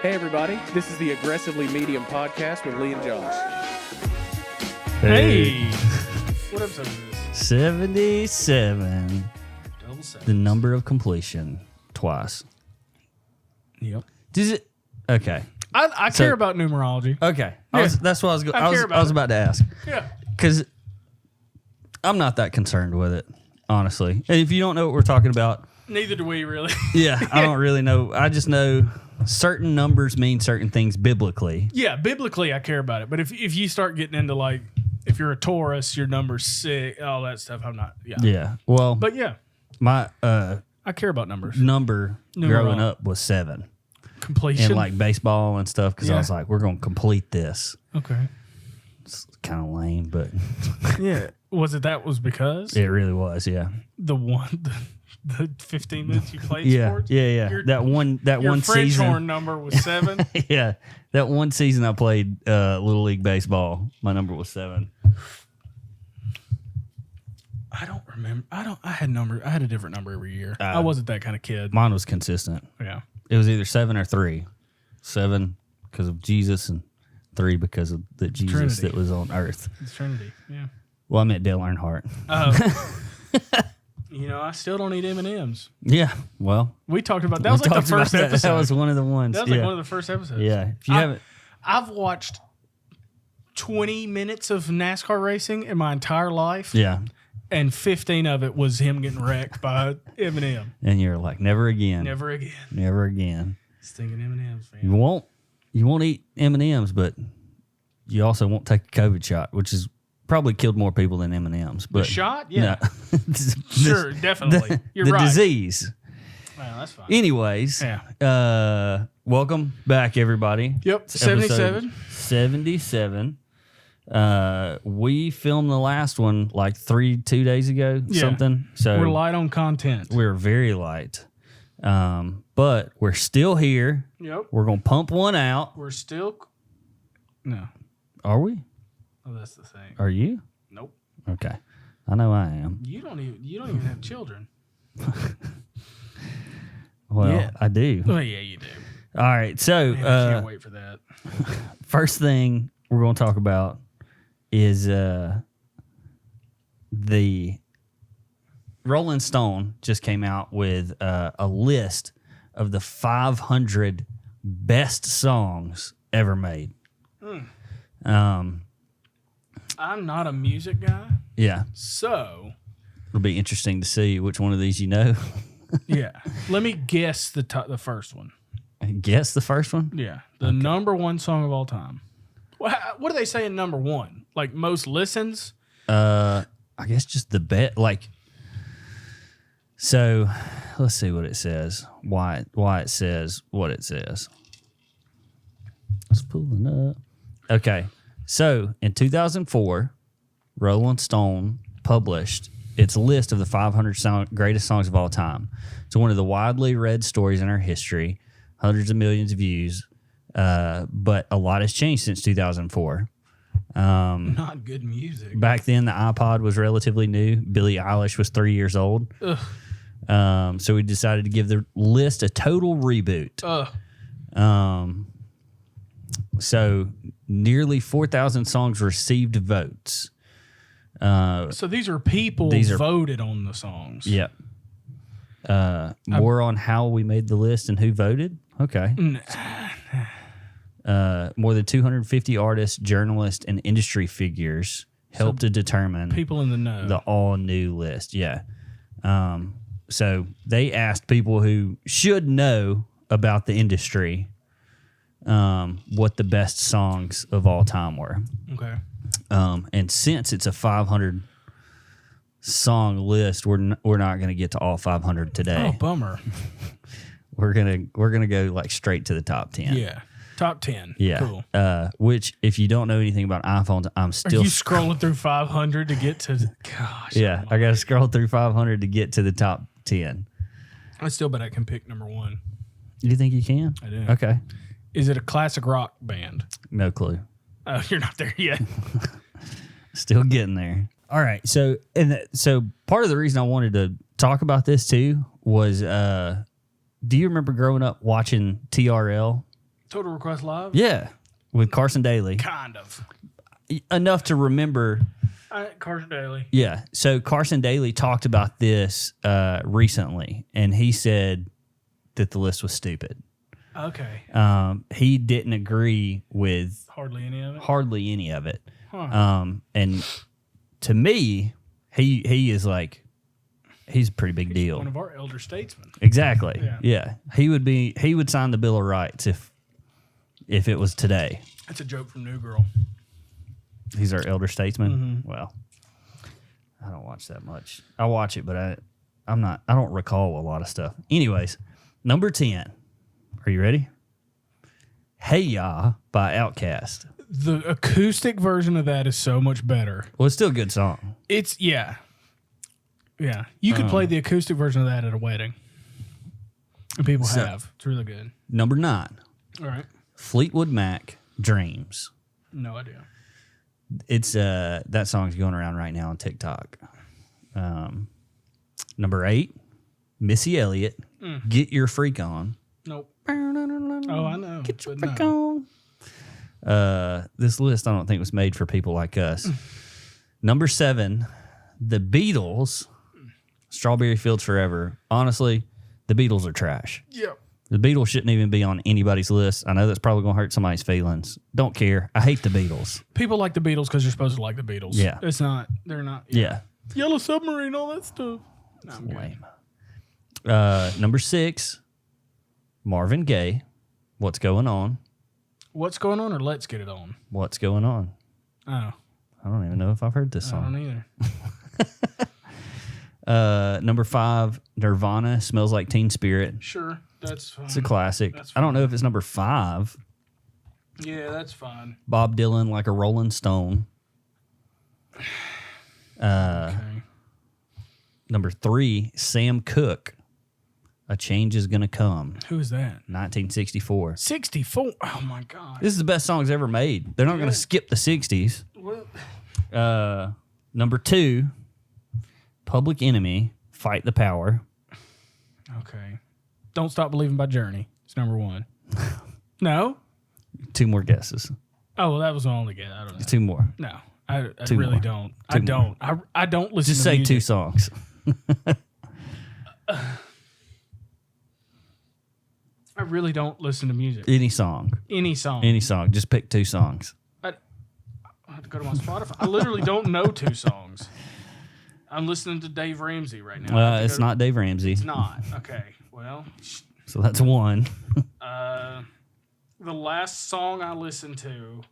Hey everybody, this is the Aggressively Medium podcast with Lee and Josh. Hey! What episode is this? 77. Double seven. The number of completion twice. Yep. Does it? Okay. I care about numerology. Okay. Yeah. That's what I was. I was about to ask. Yeah. Because I'm not that concerned with it, honestly. And if you don't know what we're talking about, Neither do we really. yeah, I don't really know. I just know certain numbers mean certain things biblically. Yeah, biblically I care about it. But if you start getting into like, if you're a Taurus, your number's 6, all that stuff, I'm not. Yeah. Yeah. Well, But yeah, my I care about numbers. number growing up was 7. Completion. And like baseball and stuff, because I Yeah. was like, we're going to complete this. Okay. It's kind of lame, but Yeah. Was because it really was, yeah. the 15 minutes you played Yeah, sports? yeah. Your- That one Your French season. horn number was 7. Yeah, that one season I played Little League baseball. My number was 7. I don't remember. I had a different number every year. Uh, I wasn't that kind of kid. Mine was consistent. Yeah. It was either 7 or 3. 7 because of Jesus and 3 because of the Jesus Trinity. that was on earth. It's Trinity. Yeah. Well, I meant Dale Earnhardt. I still don't eat M&Ms. Yeah, well, We talked about that. we Was like the talked about first that. episode. That was one of the ones. That was like one of the first episodes. Yeah, if you haven't, I've watched 20 minutes of NASCAR racing in my entire life, yeah, and 15 of it was him getting wrecked by M&M. and you're like, never again, Never again. never again. Stinking M&Ms, You man. won't eat M&Ms, but you also won't take a COVID shot, which has probably killed more people than M&Ms. But The shot? Yeah. no. Sure, definitely. You're the right. disease. Wow, that's fine. Anyways, Yeah. welcome back, everybody. Yep, It's episode 77. 77. We filmed the last one like 2 days ago, Yeah. something. So We're light on content. we're very light. But we're still here. Yep. We're going to pump one out. We're still... No. Are we? Oh, that's the thing. Are you? Nope. Okay. I know I am. You don't even have children. Well, Yeah. I do. Oh yeah, you do. All right. So, Man, I can't wait for that. first thing we're going to talk about is the Rolling Stone just came out with a list of the 500 best songs ever made. I'm not a music guy, Yeah. so It'll be interesting to see which one of these you know. yeah. Let me guess the first one. Guess the first one? Yeah, the number one song of all time. What do they say in number one? Like most listens? I guess just the bet. Like, so let's see what it says. Why it says what it says. It's pulling up. Okay, so in 2004, Rolling Stone published its list of the 500 greatest songs of all time. It's one of the widely read stories in our history, hundreds of millions of views, but a lot has changed since 2004. Not good music. Back then, the iPod was relatively new. Billie Eilish was 3 years old. So we decided to give the list a total reboot. So nearly 4,000 songs received votes. So these are people voted on the songs. Yep. More on how we made the list and who voted. Okay. More than 250 artists, journalists, and industry figures helped to determine People in the know. the all-new list. Yeah. So they asked people who should know about the industry what the best songs of all time were. Okay. And since it's a 500 song list, we're not going to get to all 500 today. Oh, bummer. We're gonna go like straight to the top 10. Yeah. Top 10. Yeah. Cool. Which, if you don't know anything about iPhones, I'm Are still you scrolling through 500 to get to... Gosh. yeah. I got to scroll through 500 to get to the top 10. I still bet I can pick number one. You think you can? I do. Okay. Is it a classic rock band? No clue. Oh, you're not there yet. Still getting there. All right. So part of the reason I wanted to talk about this too was, do you remember growing up watching TRL? Total Request Live? Yeah, with Carson Daly. Kind of. Enough to remember. Carson Daly. Yeah. So Carson Daly talked about this recently, and he said that the list was stupid. Okay. He didn't agree with Hardly any of it? Huh. And to me, he is like, he's a pretty big deal. One of our elder statesmen. Exactly. Yeah. He would sign the Bill of Rights if it was today. That's a joke from New Girl. He's our elder statesman. Mm-hmm. Well, I don't watch that much. I watch it, but I don't recall a lot of stuff. Anyways, number 10. Are you ready? Hey Ya by Outkast. The acoustic version of that is so much better. Well, it's still a good song. Yeah. You could play the acoustic version of that at a wedding. And people have. It's really good. Number 9. All right. Fleetwood Mac, Dreams. No idea. It's that song's going around right now on TikTok. Number 8, Missy Elliott, Get Your Freak On. Nope. Oh, I know. Get your freak on. This list I don't think was made for people like us. Number 7, The Beatles, Strawberry Fields Forever. Honestly, the Beatles are trash. Yeah. The Beatles shouldn't even be on anybody's list. I know that's probably going to hurt somebody's feelings. Don't care. I hate the Beatles. People like the Beatles because you're supposed to like the Beatles. Yeah. It's not. They're not. Yeah. Yellow Submarine, all that stuff. No, I'm Lame. Number 6, Marvin Gaye, What's Going On? What's going on, or Let's Get It On? What's Going On? Oh. I don't even know if I've heard this I don't song. either. Number 5, Nirvana, Smells Like Teen Spirit. Sure. That's fine. It's a classic. That's I don't know if it's number 5. Yeah, that's fine. Bob Dylan, Like a Rolling Stone. Okay. Number 3, Sam Cooke, A Change Is Gonna Come. Who is that? 1964. 64. Oh, my God. This is the best songs ever made. They're not going to skip the 60s. What? Number 2, Public Enemy, Fight the Power. Okay. Don't Stop Believing by Journey. It's number 1. No? 2 more guesses. Oh, well, that was my only guess. I don't know. 2 more. No, I Two really more. don't. Two I don't. I don't listen Just to say music. 2 songs. I really don't listen to music. Any song. Any song. Any song. Just pick 2 songs. I have to go to my Spotify. I literally don't know 2 songs. I'm listening to Dave Ramsey right now. It's not Dave Ramsey. It's not. Okay. Well, So that's 1. the last song I listened to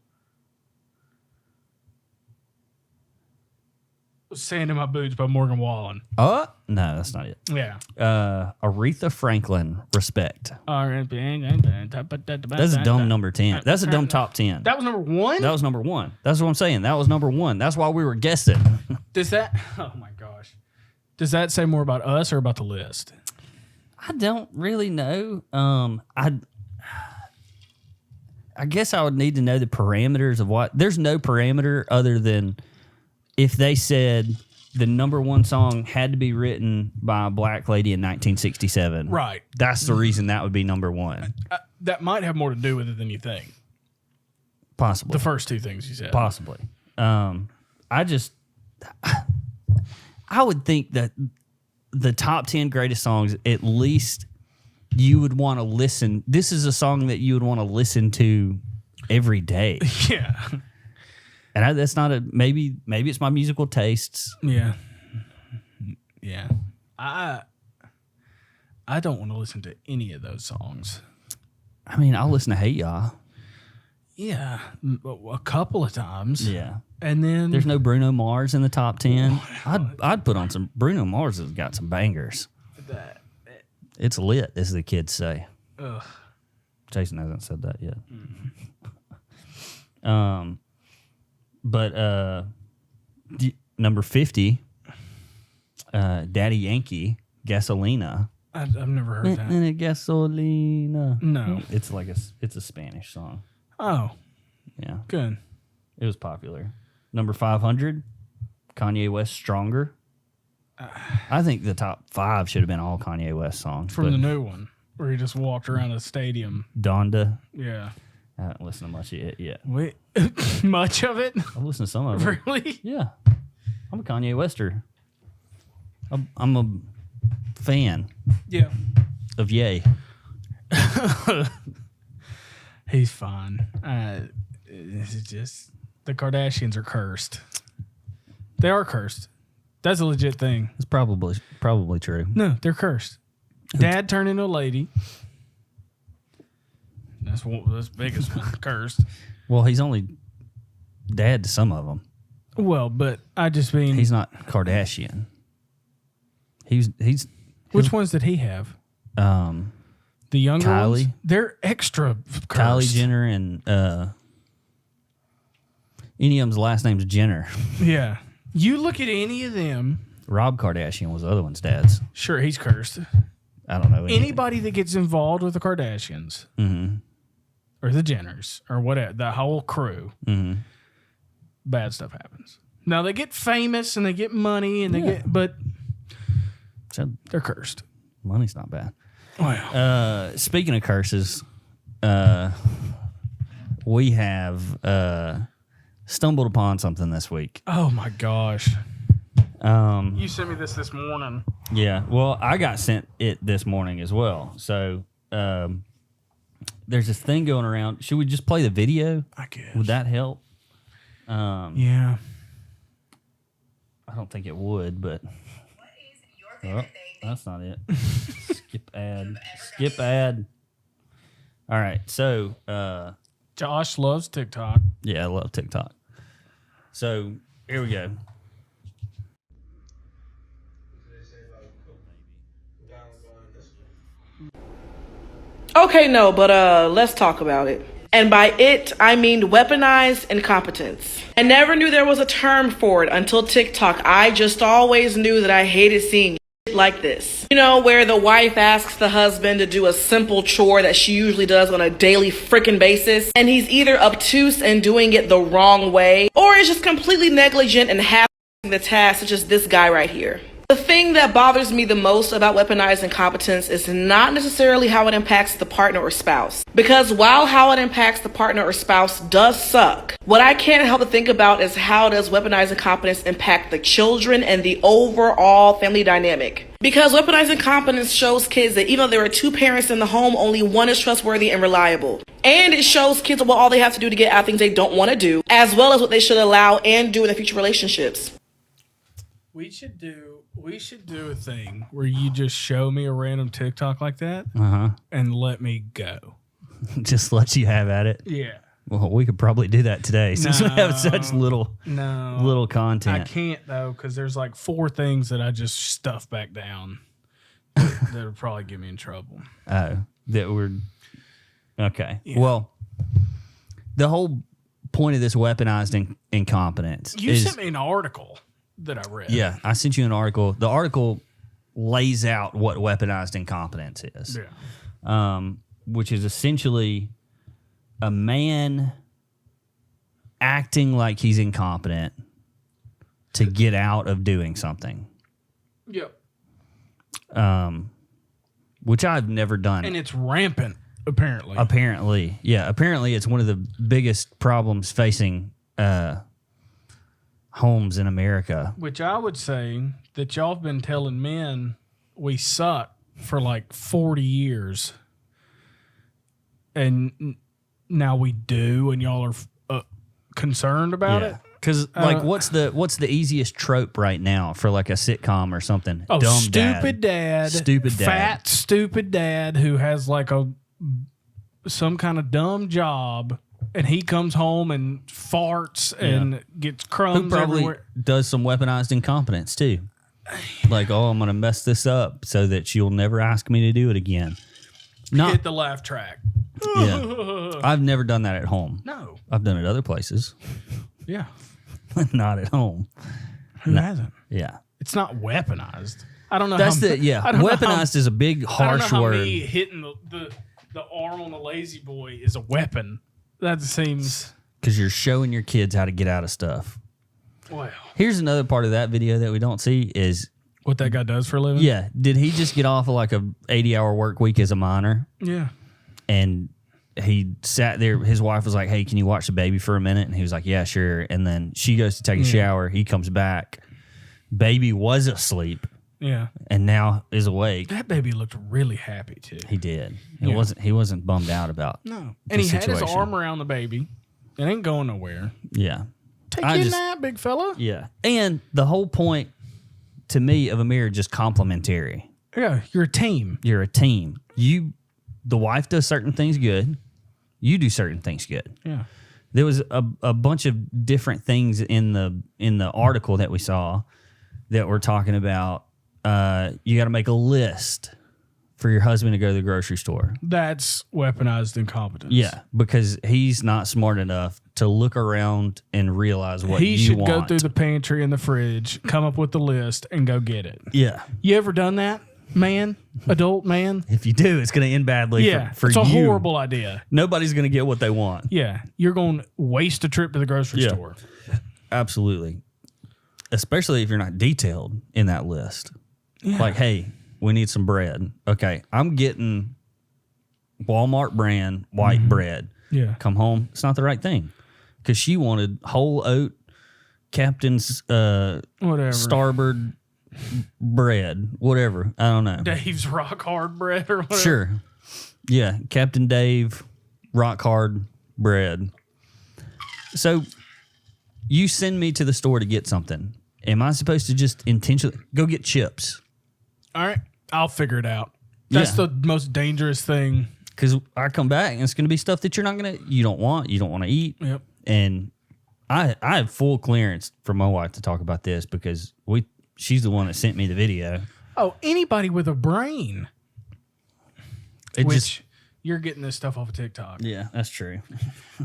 was Sand in My Boots by Morgan Wallen. Oh, no, that's not it. Yeah. Aretha Franklin, Respect. That's That's a dumb number 10. That's a dumb top 10. That was number 1? That was number 1. That's what I'm saying. That was number 1. That's why we were guessing. Does that... Oh, my gosh. Does that say more about us or about the list? I don't really know. I guess I would need to know the parameters of what. There's no parameter other than if they said the number 1 song had to be written by a black lady in 1967. Right. That's the reason that would be number 1. That might have more to do with it than you think. Possibly. The first 2 things you said. Possibly. I would think that the top 10 greatest songs, at least you would want to listen. This is a song that you would want to listen to every day. Yeah. And that's not maybe it's my musical tastes. Yeah. Yeah. I don't want to listen to any of those songs. I mean, I'll listen to Hey Ya. Yeah. A couple of times. Yeah. And then There's no Bruno Mars in the top 10. I'd put on some. Bruno Mars has got some bangers. It's lit, as the kids say. Ugh. Jason hasn't said that yet. Number 50, Daddy Yankee, Gasolina. I've never heard that. Gasolina. No. It's like it's a Spanish song. Oh, Yeah, good. it was popular. Number 500, Kanye West, Stronger. I think the top 5 should have been all Kanye West songs. From but the new one. where he just walked around a stadium. Donda. Yeah. I haven't listened to much of it yet. Wait, much of it? I've listened to some of it. Really? Yeah. I'm a Kanye Wester. I'm a fan Yeah. of Ye. He's fine. It's just the Kardashians are cursed. They are cursed. That's a legit thing. It's probably true. No, they're cursed. Dad turned into a lady. That's the biggest one. Cursed. Well, he's only dad to some of them. Well, but I just mean, He's not Kardashian. He's which ones did he have? The younger Kylie. ones? They're extra cursed. Kylie Jenner and any of them's last name's Jenner. Yeah. You look at any of them. Rob Kardashian was the other one's dad's. Sure, he's cursed. I don't know anything. Anybody that gets involved with the Kardashians or the Jenners or whatever, the whole crew, bad stuff happens. Now they get famous and they get money and they get, but So, they're cursed. money's not bad. Wow. Speaking of curses, we have stumbled upon something this week. Oh my gosh. You sent me this morning. Yeah, well, I got sent it this morning as well. So there's this thing going around. Should we just play the video? I guess. Would that help? Yeah. I don't think it would, but What is your favorite thing? that's not it. Skip ad. Skip ad. All right, so Josh loves TikTok. yeah, I love TikTok. So here we go. Okay, no, but let's talk about it. And by it, I mean weaponized incompetence. I never knew there was a term for it until TikTok. I just always knew that I hated seeing shit like this. You know, where the wife asks the husband to do a simple chore that she usually does on a daily freaking basis, and he's either obtuse and doing it the wrong way, or is just completely negligent and half the task, such as this guy right here. The thing that bothers me the most about weaponized incompetence is not necessarily how it impacts the partner or spouse. Because while how it impacts the partner or spouse does suck, what I can't help but think about is how does weaponized incompetence impact the children and the overall family dynamic. Because weaponized incompetence shows kids that even though there are two parents in the home, only one is trustworthy and reliable. And it shows kids what all they have to do to get out of things they don't want to do, as well as what they should allow and do in their future relationships. We should do a thing where you just show me a random TikTok like that and let me go. Just let you have at it. Yeah. Well, we could probably do that today since we have such little content. I can't though, because there's like 4 things that I just stuff back down that would probably get me in trouble. Oh, that were okay. Yeah. Well, the whole point of this weaponized incompetence You is sent me an article that I read. yeah. I sent you an article. The article lays out what weaponized incompetence is, which is essentially a man acting like he's incompetent to get out of doing something. Yep. Which I've never done. And it's rampant, apparently. Apparently, yeah. Apparently, it's one of the biggest problems facing homes in America. Which I would say that y'all have been telling men we suck for like 40 years. And now we do, and y'all are concerned about it. Because like, what's the easiest trope right now for like a sitcom or something? Oh, Dumb stupid dad. Stupid dad. Fat, stupid dad who has like some kind of dumb job, and he comes home and farts and gets crumbs Who probably everywhere. does some weaponized incompetence too. Like, oh, I'm going to mess this up so that you'll never ask me to do it again. Hit the laugh track. Yeah. I've never done that at home. No. I've done it other places, Yeah. not at home. Who hasn't? Yeah. It's not weaponized. I don't know. That's how, the, yeah. I don't know Weaponized is a big, how, I don't harsh know how word. me hitting the arm on the lazy boy is a weapon. That seems. Because you're showing your kids how to get out of stuff. Well. Here's another part of that video that we don't see is What that guy does for a living? Yeah. Did he just get off of like a 80-hour work week as a minor? Yeah. And he sat there. His wife was like, "Hey, can you watch the baby for a minute?" And he was like, "Yeah, sure." And then she goes to take a shower. He comes back. Baby was asleep. Yeah. And now is awake. That baby looked really happy too. He did. Yeah. He wasn't bummed out about. No. the And he had his situation. arm around the baby. It ain't going nowhere. Yeah. Take I your just- nap, big fella. Yeah. And the whole point to me of a marriage is just complementary. Yeah, you're a team. You're a team. The wife does certain things good. You do certain things good. Yeah. There was a bunch of different things in the article that we saw that were talking about. You got to make a list for your husband to go to the grocery store. That's weaponized incompetence. Yeah, because he's not smart enough to look around and realize what He you should want. go through the pantry and the fridge, come up with the list, and go get it. Yeah. You ever done that, man? Adult man? If you do, it's going to end badly Yeah. for It's you. a horrible idea. Nobody's going to get what they want. Yeah. You're going to waste a trip to the grocery Yeah. store. Absolutely. Especially if you're not detailed in that list. Yeah. Like, hey, we need some bread. Okay, I'm getting Walmart brand white bread. Yeah. Come home, it's not the right thing. Because she wanted whole oat Captain's Whatever. Starboard bread, whatever. I don't know. Dave's rock hard bread or whatever. Sure. Yeah, Captain Dave, rock hard bread. So you send me to the store to get something. Am I supposed to just intentionally go get chips? All right. I'll figure it out. That's Yeah. the most dangerous thing. Because I come back and it's going to be stuff that you don't want to eat. Yep. And I have full clearance from my wife to talk about this because she's the one that sent me the video. Oh, anybody with a brain. It Which just, you're getting this stuff off of TikTok. yeah, that's true.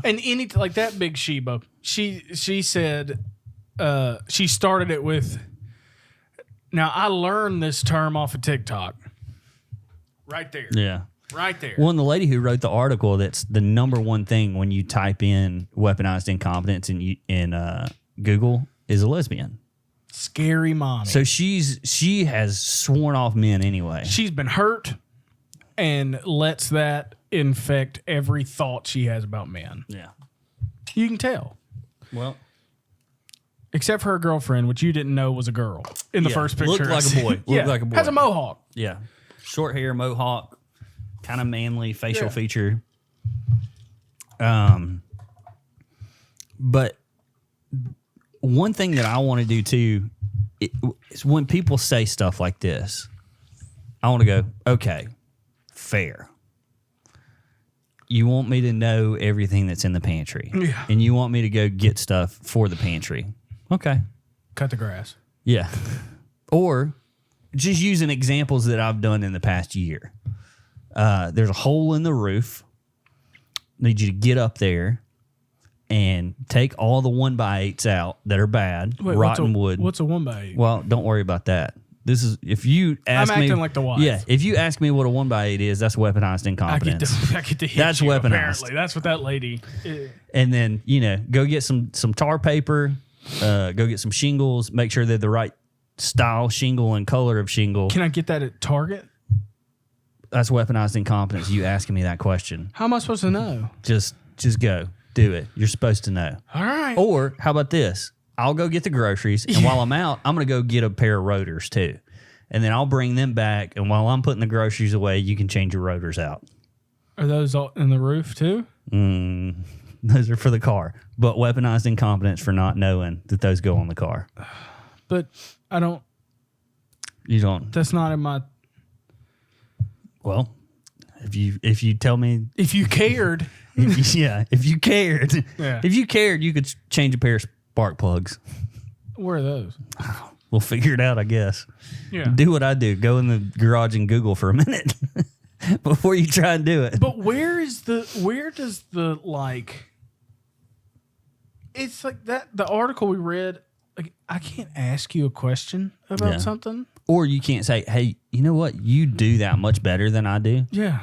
And like that big Sheba, she said she started it with. Now I learned this term off of TikTok. Right there. Yeah. Right there. Well, and the lady who wrote the article, that's the number one thing when you type in weaponized incompetence in Google is a lesbian. Scary mommy. So she has sworn off men anyway. She's been hurt and lets that infect every thought she has about men. Yeah. You can tell. Well, Except for her girlfriend, which you didn't know was a girl in the Yeah, first picture. looked like a boy. Looked like a boy. Has a mohawk. yeah. Short hair, mohawk, kind of manly facial Yeah. feature. But one thing that I want to do too is when people say stuff like this, I want to go, okay, fair. You want me to know everything that's in the pantry. Yeah. And you want me to go get stuff for the pantry. Okay. Cut the grass. Yeah. Or just using examples that I've done in the past year. There's a hole in the roof. Need you to get up there and take all the 1x8s out that are bad, Wait, rotten wood. What's a 1x8? Well, don't worry about that. This is if you ask me. I'm acting like the wife. Yeah, if you ask me what a 1x8 is, that's weaponized I incompetence. get to hit That's you, weaponized. apparently. That's what that lady. And then go get some tar paper, go get some shingles. Make sure they're the right style shingle and color of shingle. Can I get that at Target? That's weaponized incompetence. You asking me that question? How am I supposed to know? Just go do it. You're supposed to know. All right. Or how about this? I'll go get the groceries, and while I'm out, I'm gonna go get a pair of rotors too, and then I'll bring them back. And while I'm putting the groceries away, you can change your rotors out. Are those all in the roof too? Those are for the car, but weaponized incompetence for not knowing that those go on the car. But I don't. You don't. That's not in my. Well, if you tell me, If you cared, if you cared, Yeah. if you cared, you could change a pair of spark plugs. where are those? We'll figure it out, I guess. Yeah. Do what I do. Go in the garage and Google for a minute before you try and do it. But where does the like? It's like that. The article we read. Like, I can't ask you a question about Yeah. something. Or you can't say, hey, you know what? You do that much better than I do. Yeah.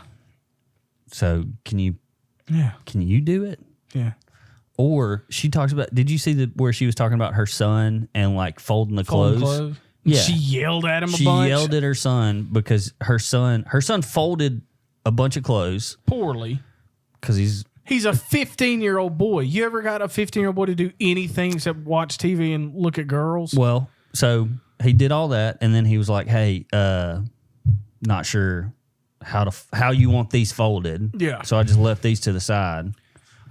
So can you do it? Yeah. Or she talks about, did you see where she was talking about her son and like folding the Folding clothes? Yeah. She yelled at him She a bunch. yelled at her son because her son folded a bunch of clothes poorly. because he's a 15-year-old boy. You ever got a 15-year-old boy to do anything except watch TV and look at girls? well. So he did all that, and then he was like, "Hey, not sure how you want these folded." Yeah. So I just left these to the side.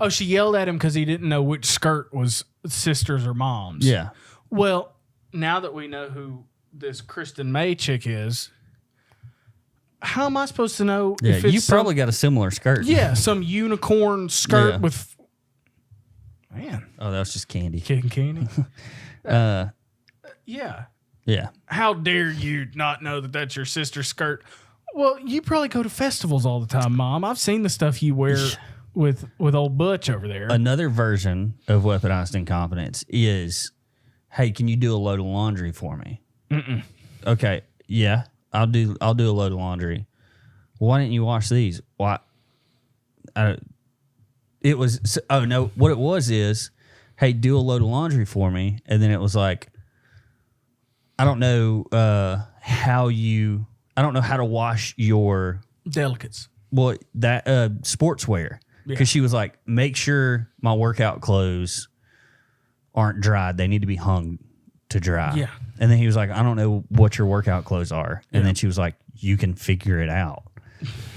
Oh, she yelled at him because he didn't know which skirt was sister's or mom's. Yeah. Well, now that we know who this Kristen May chick is, how am I supposed to know Yeah. if it's You probably got a similar skirt. some unicorn skirt Yeah. with man Oh, that was just candy. kid and candy? Yeah. Yeah. How dare you not know that that's your sister's skirt? Well, you probably go to festivals all the time, Mom. I've seen the stuff you wear with old Butch over there. Another version of weaponized incompetence is, "Hey, can you do a load of laundry for me?" Okay, yeah, I'll do a load of laundry. Why didn't you wash these? Why? It was. Oh no, what it was is, "Hey, do a load of laundry for me," and then it was like, I don't know how to wash your Delicates. sportswear. Because she was like, "Make sure my workout clothes aren't dried. They need to be hung to dry." Yeah. And then he was like, "I don't know what your workout clothes are." And then she was like, "You can figure it out."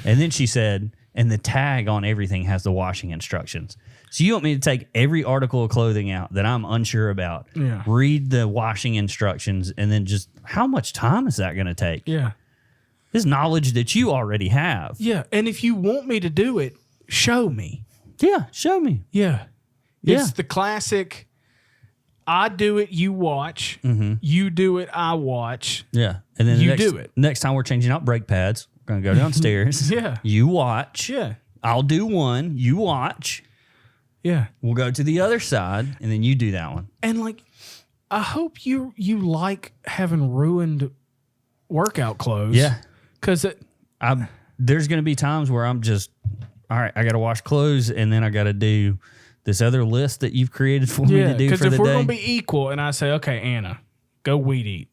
And then she said, "And the tag on everything has the washing instructions." So you want me to take every article of clothing out that I'm unsure about, read the washing instructions, and then just how much time is that going to take? Yeah. This knowledge that you already have. Yeah. And if you want me to do it, show me. Yeah, show me. Yeah. Yeah. It's the classic, I do it, you watch. You do it, I watch. Yeah. And then You do it. Next time we're changing out brake pads, we're going to go downstairs. Yeah. You watch. Yeah. I'll do one. You watch. Yeah. We'll go to the other side, and then you do that one. And like, I hope you like having ruined workout clothes. Yeah. Because There's going to be times where I'm just, all right, I got to wash clothes, and then I got to do this other list that you've created for me to do for the day. because if we're going to be equal, and I say, okay, Anna, go weed eat,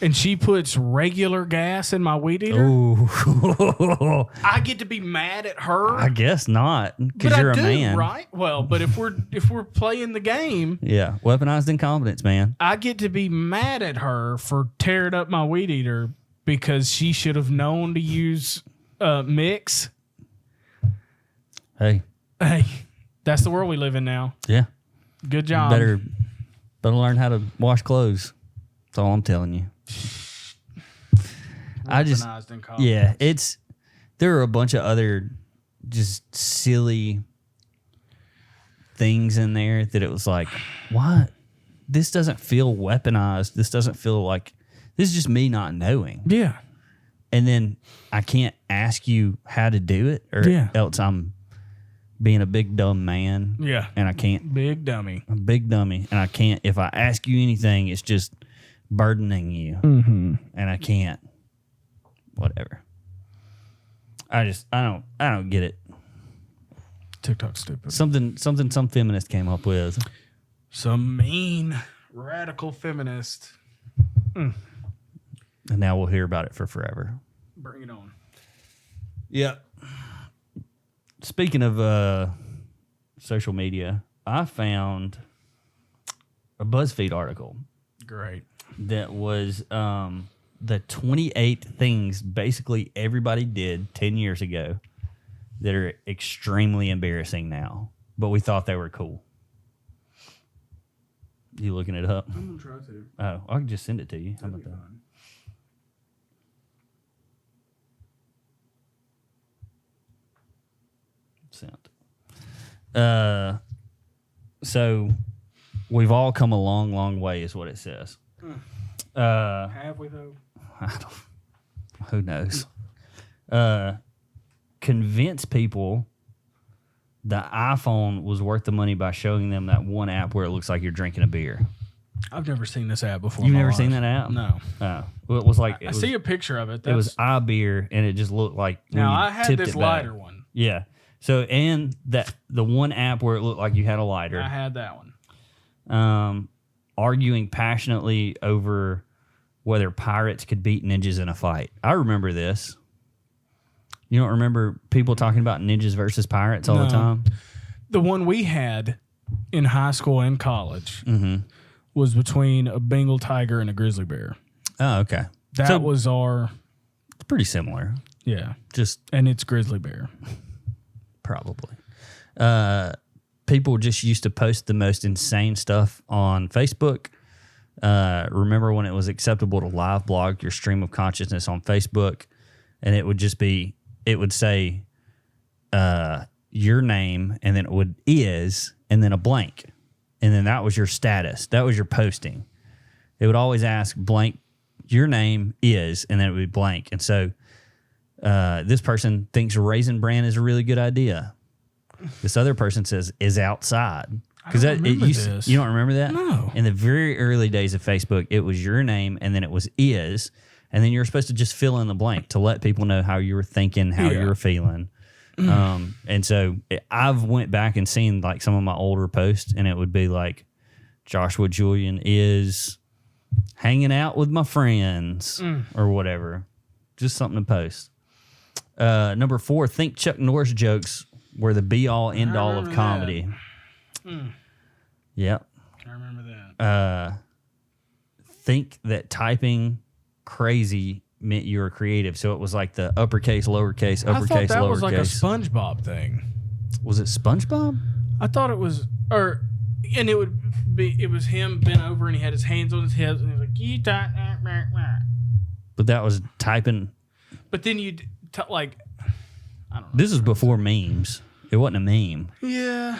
and she puts regular gas in my weed eater, Oh, I get to be mad at her. I guess not, because but you're I a do, man, right? Well, but if we're playing the game, Yeah, weaponized incompetence, man. I get to be mad at her for tearing up my weed eater because she should have known to use mix. Hey, That's the world we live in now. yeah, Good job. better learn how to wash clothes. That's all I'm telling you. Weaponized incompetence. Yeah, there are a bunch of other just silly things in there that it was like, what? This doesn't feel weaponized. This doesn't feel like, this is just me not knowing. Yeah. And then I can't ask you how to do it, or else I'm being a big dumb man. Yeah. And I can't. Big dummy. I'm a big dummy, and I can't. If I ask you anything, it's just burdening you, and I can't. Whatever. I don't get it. TikTok's stupid. Some feminist came up with. Some mean radical feminist. And now we'll hear about it for forever. Bring it on. Yeah. Speaking of social media, I found a BuzzFeed article Great. that was the 28 things basically everybody did 10 years ago that are extremely embarrassing now, but we thought they were cool. You looking it up? I'm going to try to. Oh, I can just send it to you. How about that? Sent. So we've all come a long, long way, is what it says. Have we, though? Who knows? Convince people the iPhone was worth the money by showing them that one app where it looks like you're drinking a beer. I've never seen this app before. You've in my never seen life. that app? No. Oh. Well, it was like I see a picture of it. it was iBeer, and it just looked like when Now, you I had tipped this it back. lighter one. Yeah. So, and that the one app where it looked like you had a lighter. I had that one. Arguing passionately over whether pirates could beat ninjas in a fight. I remember this. You don't remember people talking about ninjas versus pirates all the time? The one we had in high school and college was between a Bengal tiger and a grizzly bear. Oh, okay. That was our... It's pretty similar. Yeah. Just... And it's grizzly bear. Probably. People just used to post the most insane stuff on Facebook. Remember when it was acceptable to live blog your stream of consciousness on Facebook? And it would just be... It would say your name, and then it would is, and then a blank. And then that was your status. That was your posting. It would always ask blank, your name is, and then it would be blank. And so this person thinks Raisin Bran is a really good idea. This other person says is outside. Because you don't remember that? No. In the very early days of Facebook, it was your name, and then it was is, and then you were supposed to just fill in the blank to let people know how you were thinking, how you were feeling. And so I've went back and seen like some of my older posts, and it would be like Joshua Julian is hanging out with my friends or whatever. Just something to post. Number 4, think Chuck Norris jokes were the be-all, end-all of comedy. Yep. I remember that. Think that typing crazy meant you were creative. So it was like the uppercase, lowercase, I thought that lowercase. was like a SpongeBob thing. Was it SpongeBob? I thought it was, and it was him bent over and he had his hands on his hips and he was like, you type, But that was typing. But then you like, I don't know. This is before memes. It wasn't a meme. Yeah.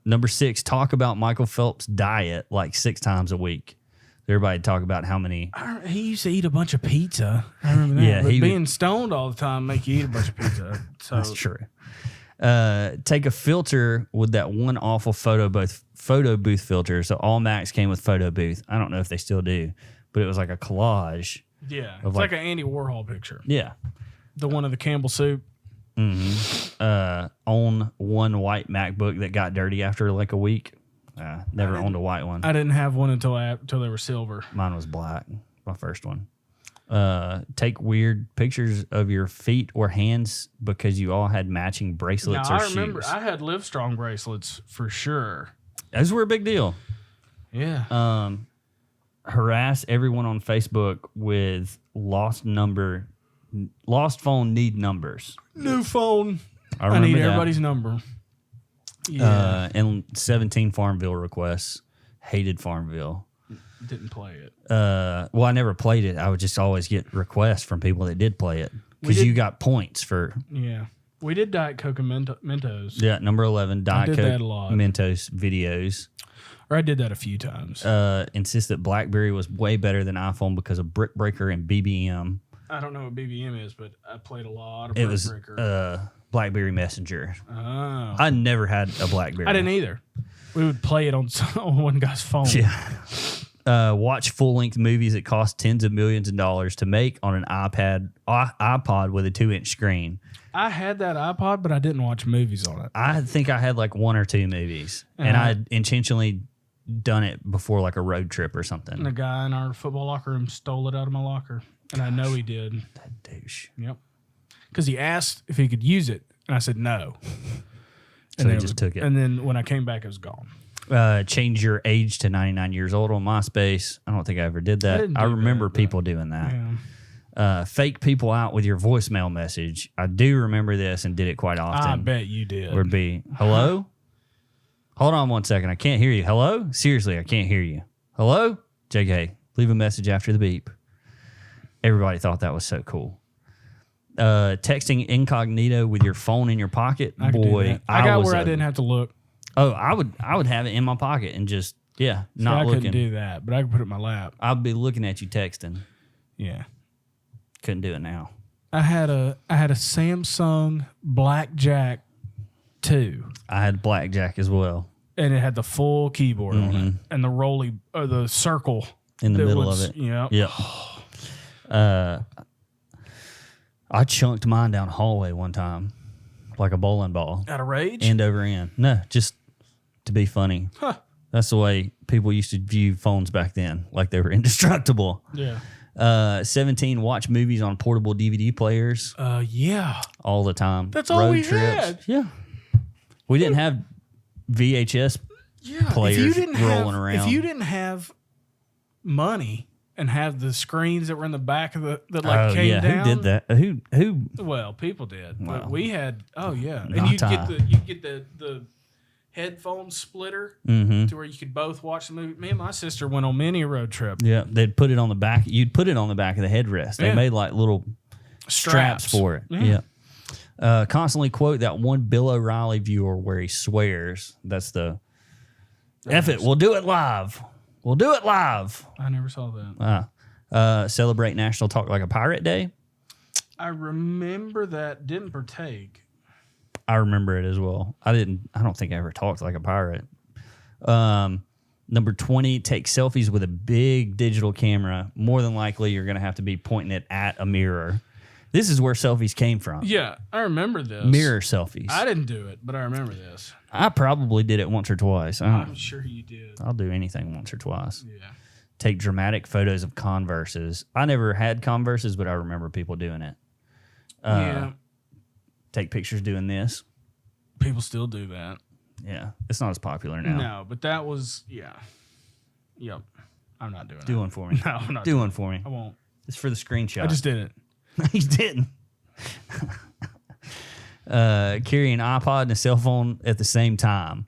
Number 6, talk about Michael Phelps' diet like 6 times a week. Everybody talk about how many. He used to eat a bunch of pizza. I remember that. Yeah, but being stoned all the time make you eat a bunch of pizza. So That's true. Take a filter with that one awful photo booth filter. So all Macs came with photo booth. I don't know if they still do, but it was like a collage. Yeah, it's like an Andy Warhol picture. Yeah. The one of the Campbell soup. Own one white MacBook that got dirty after like a week. Never owned a white one. I didn't have one until they were silver. Mine was black, my first one. Take weird pictures of your feet or hands because you all had matching bracelets or shoes. I remember I had Livestrong bracelets for sure. Those were a big deal. Yeah. Harass everyone on Facebook with lost phone need numbers. New phone. I need that. everybody's number. Yeah. And 17 Farmville requests. Hated Farmville. Didn't play it. Well, I never played it. I would just always get requests from people that did play it because you got points for. Yeah. We did Diet Coke and Mentos. Yeah, number 11, Diet Coke, that a lot. Mentos videos. Or I did that a few times. Insist that BlackBerry was way better than iPhone because of Brick Breaker and BBM. I don't know what BBM is, but I played a lot of It Brick was Breaker. BlackBerry Messenger. Oh. I never had a BlackBerry. I didn't either. We would play it on one guy's phone. Yeah. Watch full-length movies that cost tens of millions of dollars to make on an iPod with a 2-inch screen. I had that iPod, but I didn't watch movies on it. I think I had like 1 or 2 movies, and I had intentionally done it before like a road trip or something. And a guy in our football locker room stole it out of my locker, and I know he did. That douche. Yep. Because he asked if he could use it, and I said no. So he just took it. And then when I came back, it was gone. Change your age to 99 years old on MySpace. I don't think I ever did that. I remember people doing that. Yeah. Fake people out with your voicemail message. I do remember this and did it quite often. I bet you did. Would be, hello? Hold on 1 second. I can't hear you. Hello? Seriously, I can't hear you. Hello? JK, leave a message after the beep. Everybody thought that was so cool. Texting incognito with your phone in your pocket. I got where I didn't have to look. Oh, I would have it in my pocket and just not I looking. couldn't do that, but I could put it in my lap. I'd be looking at you texting. Yeah. Couldn't do it now. I had a Samsung Blackjack 2. I had Blackjack as well. And it had the full keyboard on it and the circle in the middle of it. Yep. I chunked mine down the hallway one time like a bowling ball. Out of rage? End over end. No, just to be funny. Huh. That's the way people used to view phones back then, like they were indestructible. Yeah. 17, watch movies on portable DVD players Yeah. all the time. That's all we had. Yeah. We didn't have VHS players rolling around. If you didn't have money and have the screens that were in the back of that came down. Who did that? Who? Well, people did. Wow. But we had. Oh yeah, and Not you'd get the headphone splitter to where you could both watch the movie. Me and my sister went on many a road trip. Yeah, they'd put it on the back. You'd put it on the back of the headrest. They made like little straps for it. Yeah. Constantly quote that one Bill O'Reilly viewer where he swears. That's the F it. We'll do it live. We'll do it live. I never saw that. Celebrate National Talk Like a Pirate Day. I remember that. Didn't partake. I remember it as well. I don't think I ever talked like a pirate. Number 20, take selfies with a big digital camera. More than likely, you're going to have to be pointing it at a mirror. This is where selfies came from. Yeah, I remember this. Mirror selfies. I didn't do it, but I remember this. I probably did it once or twice. I'm sure you did. I'll do anything once or twice. Yeah. Take dramatic photos of Converses. I never had Converses, but I remember people doing it. Yeah. Take pictures doing this. People still do that. Yeah. It's not as popular now. No, but that was, yeah. Yep. I'm not doing Do one for me. No, I'm not Do doing one for me. I won't. It's for the screenshot. I just did it. You didn't. Carry an iPod and a cell phone at the same time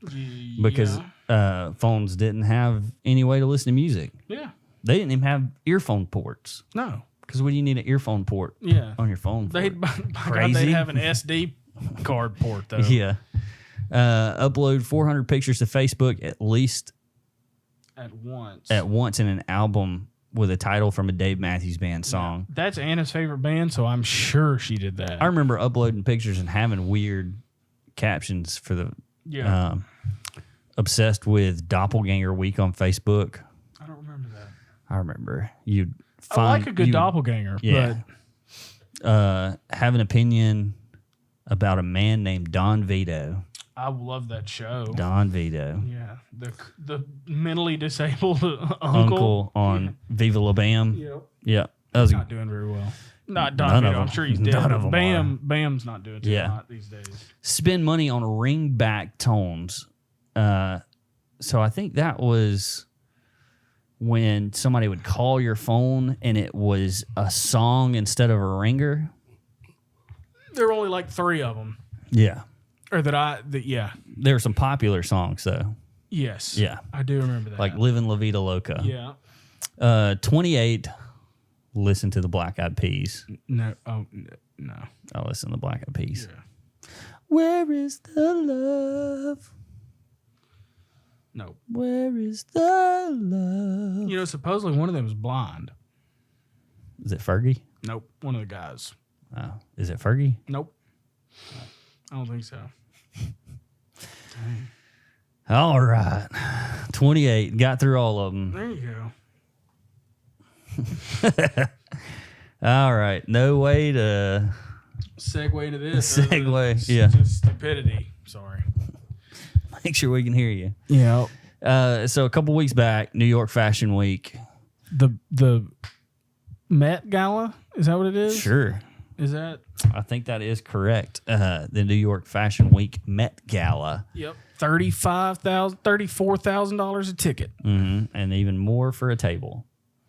because phones didn't have any way to listen to music. Yeah. They didn't even have earphone ports. No. Because what do you need an earphone port on your phone for? They'd, by God, Crazy? they'd have an SD card port, though. Yeah. Upload 400 pictures to Facebook at least At once. in an album with a title from a Dave Matthews Band song. Yeah. That's Anna's favorite band, so I'm sure she did that. I remember uploading pictures and having weird captions for the obsessed with Doppelganger Week on Facebook. I don't remember that. I remember you'd I find like a good doppelganger. Yeah. Have an opinion about a man named Don Vito. I love that show. Don Vito. Yeah. The mentally disabled Uncle on Viva La Bam. Yep. Yeah. That was Not doing very well. Not Don None Vito. of them. I'm sure he's dead. None of them Bam's not doing too hot these days. Spend money on ringback tones. So I think that was when somebody would call your phone and it was a song instead of a ringer. There were only like 3 of them. Yeah. Or yeah. There were some popular songs, though. Yes. Yeah. I do remember that. Like Livin' La Vida Loca. Yeah. 28, listen to the Black Eyed Peas. No. Oh, no. I listen to the Black Eyed Peas. Yeah. Where is the love? No. Where is the love? You know, supposedly one of them was blind. Is it Fergie? Nope. One of the guys. Oh, is it Fergie? Nope. I don't think so. All right. 28. Got through all of them. There you go. All right. No way to Segue to this. Segue, yeah. Just stupidity. Sorry. make sure we can hear you. Yeah. So a couple weeks back, New York Fashion Week. The Met Gala? Is that what it is? Sure. Is that? I think that is correct. The New York Fashion Week Met Gala. Yep. $34,000 a ticket. Mm-hmm. And even more for a table.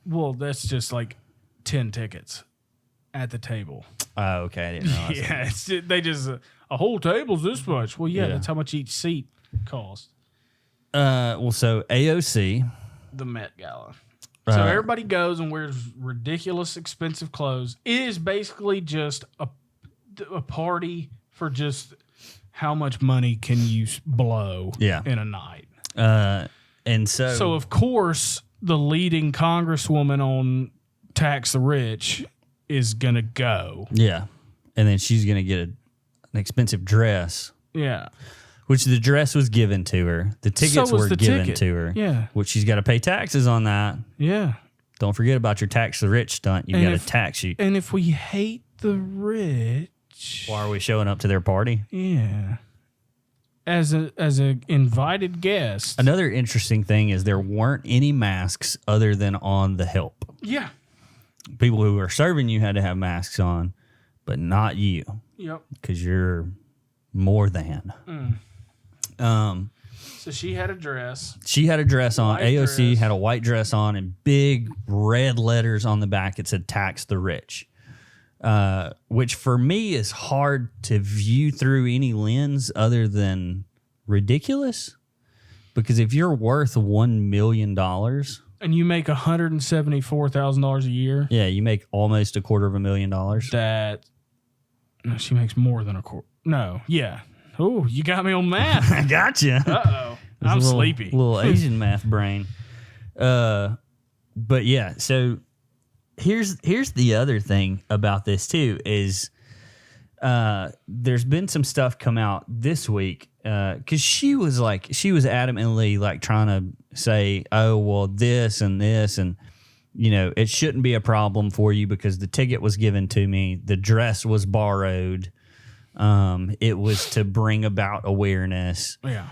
Well, that's just like 10 tickets at the table. Oh, okay. I didn't realize that. Yeah, they just a whole table's this much. Well, yeah, Yeah. that's how much each seat cost. Well, so AOC. The Met Gala. So everybody goes and wears ridiculous, expensive clothes. It is basically just a party for just how much money can you blow in a night. And so of course, the leading congresswoman on Tax the Rich is going to go. Yeah. And then she's going to get an expensive dress. Yeah. Which the dress was given to her. The tickets were given ticket. to her. Yeah. Which she's got to pay taxes on that. Yeah. Don't forget about your tax the rich stunt. You got to tax you. And if we hate the rich. Why are we showing up to their party? Yeah. as a invited guest. Another interesting thing is there weren't any masks other than on the help. Yeah. People who were serving you had to have masks on, but not you. Yep. Because you're more than. So she had a dress. She had a dress on. White AOC dress. had a white dress on and big red letters on the back. It said tax the rich, which for me is hard to view through any lens other than ridiculous. Because if you're worth $1 million, And you make $174,000 a year. yeah, you make almost $250,000. That no, she makes more than a quarter. No, yeah. Oh, you got me on math. I got you. Uh-oh. I'm sleepy. Little Asian math brain. But yeah, so here's the other thing about this too is there's been some stuff come out this week because she was adamantly like trying to say, oh well, this and you know it shouldn't be a problem for you because the ticket was given to me, the dress was borrowed, it was to bring about awareness. Yeah.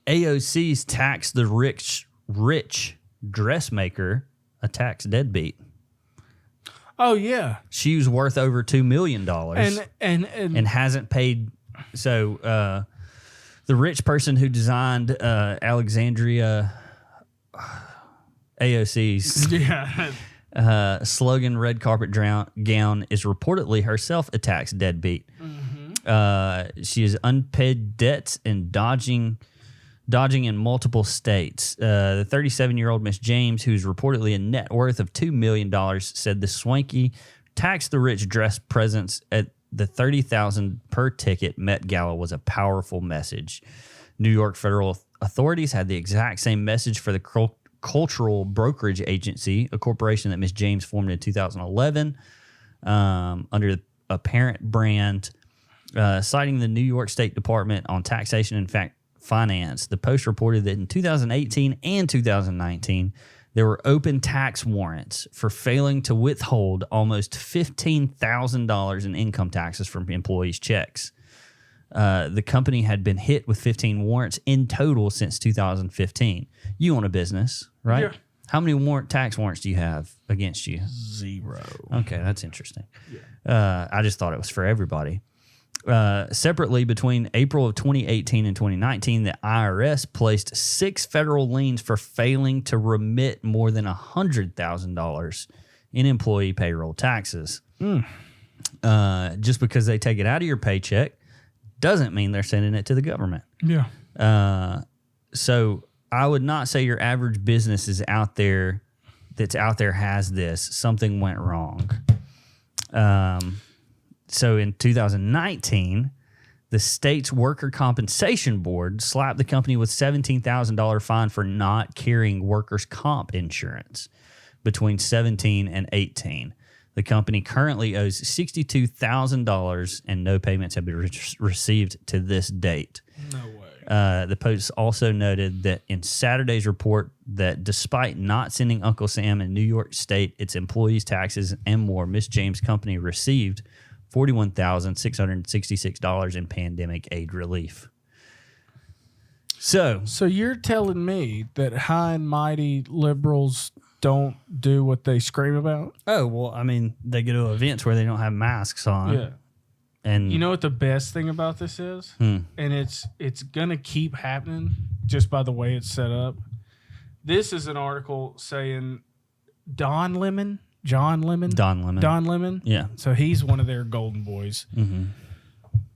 AOC's tax the rich dressmaker a tax deadbeat. Oh yeah. She was worth over $2 million And hasn't paid. So the rich person who designed Alexandria AOC's yeah. slogan red carpet gown is reportedly herself a tax deadbeat. She has unpaid debts and dodging in multiple states. The 37-year-old Miss James, who's reportedly a net worth of $2 million, said the swanky tax the rich dress presence at the $30,000 per ticket Met Gala was a powerful message. New York federal authorities had the exact same message for the Cultural Brokerage Agency, a corporation that Miss James formed in 2011 under a parent brand, citing the New York State Department on Taxation and Finance. The Post reported that in 2018 and 2019, there were open tax warrants for failing to withhold almost $15,000 in income taxes from employees' checks. The company had been hit with 15 warrants in total since 2015. You own a business, right? Yeah. How many tax warrants do you have against you? 0. Okay, that's interesting. I just thought it was for everybody. Separately, between April of 2018 and 2019, the IRS placed 6 federal liens for failing to remit more than $100,000 in employee payroll taxes. Just because they take it out of your paycheck doesn't mean they're sending it to the government. Yeah. So I would not say your average business is out there has this. Something went wrong. So in 2019, the state's Worker Compensation Board slapped the company with $17,000 fine for not carrying workers' comp insurance between 17 and 18. The company currently owes $62,000 and no payments have been received to this date. No way. The Post also noted that in Saturday's report that despite not sending Uncle Sam and New York State its employees' taxes and more, Miss James' company received $41,666 in pandemic aid relief. So you're telling me that high and mighty liberals don't do what they scream about? oh well, I mean, they go to events where they don't have masks on. Yeah. And You know what the best thing about this is? Hmm. And it's going to keep happening just by the way it's set up. This is an article saying John Lemon. Don Lemon. Yeah. So he's one of their golden boys. Mm-hmm.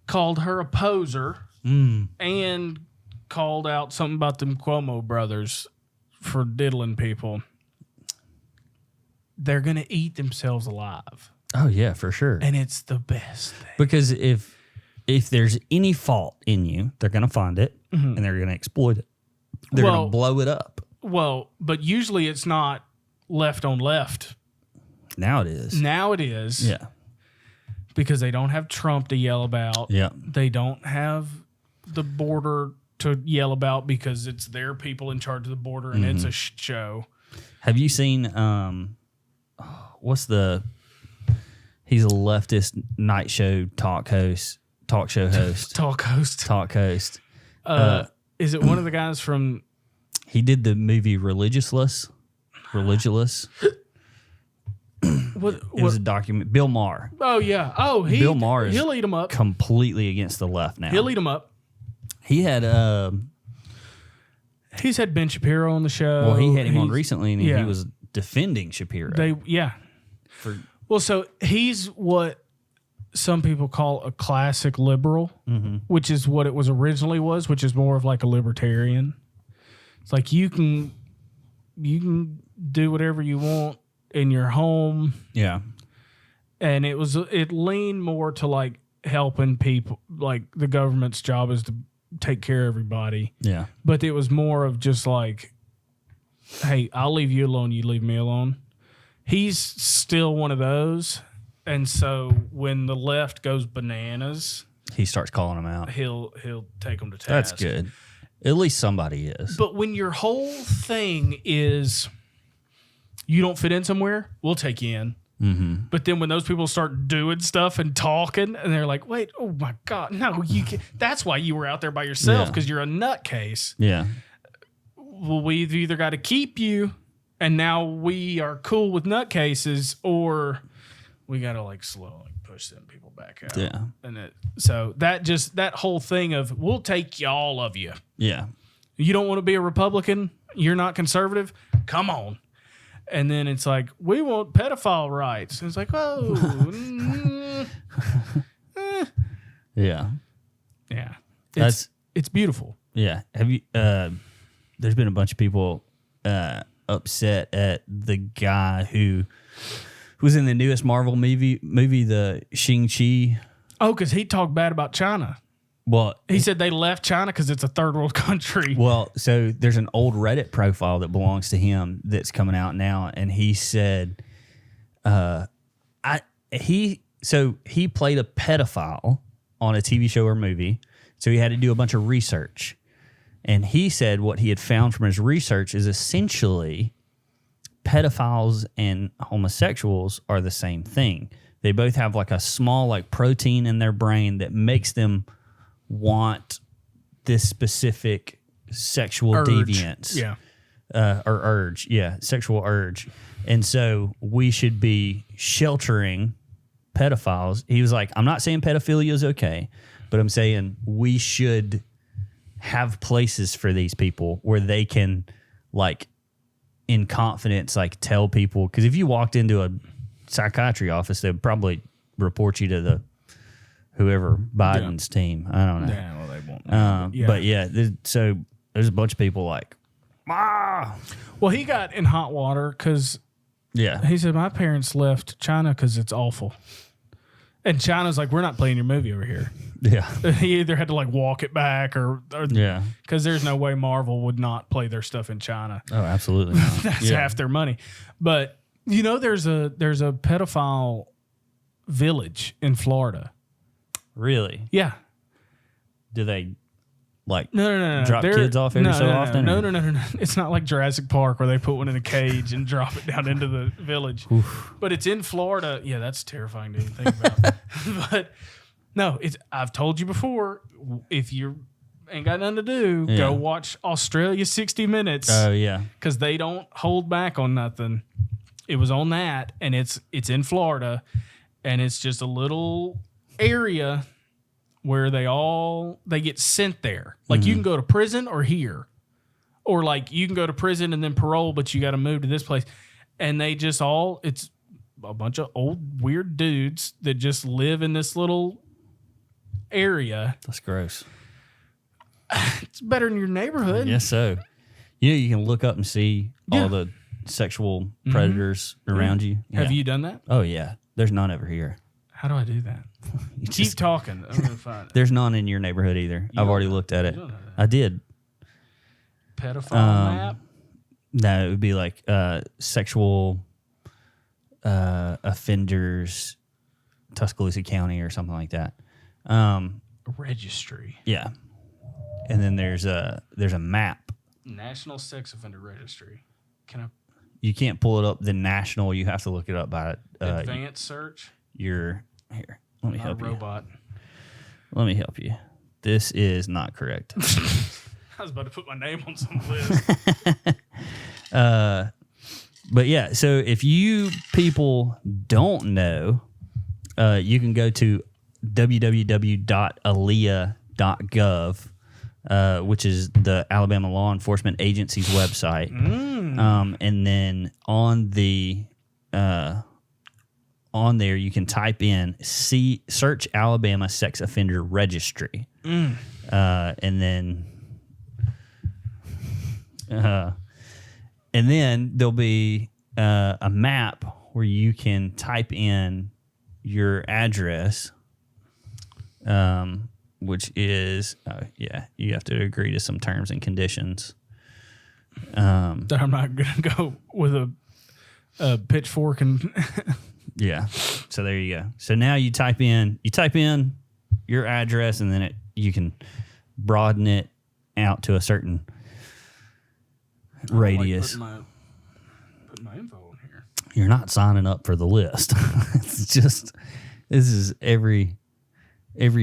Called her a poser and called out something about them Cuomo brothers for diddling people. They're going to eat themselves alive. Oh yeah, for sure. And it's the best thing. Because if there's any fault in you, they're going to find it and they're going to exploit it. They're going to blow it up. Well, but usually it's not left on left. Now it is. Now it is. Yeah. Because they don't have Trump to yell about. Yeah. They don't have the border to yell about because it's their people in charge of the border and it's a show. Have you seen he's a leftist night show talk host, talk show host. Talk host. Talk host. Is it one of the guys from? He did the movie Religulous. What? It was a document. Bill Maher. Oh yeah. Oh, Bill Maher is he'll eat him up. completely against the left now. He'll eat him up. He had He's had Ben Shapiro on the show. well, he had him on recently, and yeah. he was defending Shapiro. Well, so he's what some people call a classic liberal, which is what it was originally was, which is more of like a libertarian. It's like you can do whatever you want in your home. Yeah. And it leaned more to like helping people, like the government's job is to take care of everybody. Yeah. But it was more of just like, hey, I'll leave you alone, you leave me alone. He's still one of those. And so when the left goes bananas, He starts calling them out. he'll take them to task. That's good. At least somebody is. But when your whole thing is you don't fit in somewhere, we'll take you in. Mm-hmm. But then when those people start doing stuff and talking, and they're like, "Wait, oh my God, no, you can't." That's why you were out there by yourself, because you're a nutcase. Yeah. Well, we've either got to keep you, and now we are cool with nutcases, or we got to like slowly push them people back out. Yeah. And so that whole thing of we'll take all of you. Yeah. You don't want to be a Republican? You're not conservative? Come on. And then it's like, we want pedophile rights. And it's like, oh. Yeah. Yeah. It's beautiful. Yeah. Have you there's been a bunch of people upset at the guy who was in the newest Marvel movie, the Shang-Chi. Oh, because he talked bad about China. Well, He said they left China because it's a third world country. well, so there's an old Reddit profile that belongs to him that's coming out now, and he said, he played a pedophile on a TV show or movie, so he had to do a bunch of research, and he said what he had found from his research is essentially pedophiles and homosexuals are the same thing. They both have like a small like protein in their brain that makes them want this specific sexual deviance. Yeah. Or urge. Yeah, sexual urge. And so we should be sheltering pedophiles. He was like, I'm not saying pedophilia is okay, but I'm saying we should have places for these people where they can, like, in confidence, like, tell people. Because if you walked into a psychiatry office, they'd probably report you to the whoever Biden's team. I don't know. Yeah, well, they won't. But yeah, so there's a bunch of people like, Well, he got in hot water because yeah, he said, my parents left China because it's awful. And China's like, we're not playing your movie over here. yeah, He either had to like walk it back or yeah. because there's no way Marvel would not play their stuff in China. Oh, absolutely not. That's half their money. But you know, there's a pedophile village in Florida. Really? Yeah. Do they like No. drop kids off every so often? No. It's not like Jurassic Park where they put one in a cage and drop it down into the village. But it's in Florida. Yeah, that's terrifying to even think about. But no, I've told you before, if you ain't got nothing to do, go watch Australia 60 Minutes. Oh yeah, because they don't hold back on nothing. It was on that, and it's in Florida, and it's just a little area where they get sent there. Like you can go to prison or here, or like you can go to prison and then parole, but you got to move to this place. And they just it's a bunch of old weird dudes that just live in this little area. that's gross. It's better than your neighborhood. Yes, so you can look up and see all the sexual predators around you. Yeah. Have you done that? Oh yeah, there's none over here. How do I do that? You Keep just- talking. I'm gonna find it. There's none in your neighborhood either. I've already looked at it. don't know that. I did. Pedophile map. No, it would be like sexual offenders, Tuscaloosa County or something like that. Registry. Yeah, and then there's a map. National Sex Offender Registry. Can I You can't pull it up the national. You have to look it up by advanced search? your here. Let me Not a help you. robot. Let me help you. This is not correct. I was about to put my name on some list. But yeah, so if you people don't know, you can go to www.aaliyah.gov, which is the Alabama Law Enforcement Agency's website. And then on there you can type in search Alabama Sex Offender Registry. And then there'll be a map where you can type in your address, which is, you have to agree to some terms and conditions. That I'm not going to go with a pitchfork and... Yeah. So there you go. So now you type in your address, and then you can broaden it out to a certain radius. Like putting my info in here. You're not signing up for the list. It's just, this is every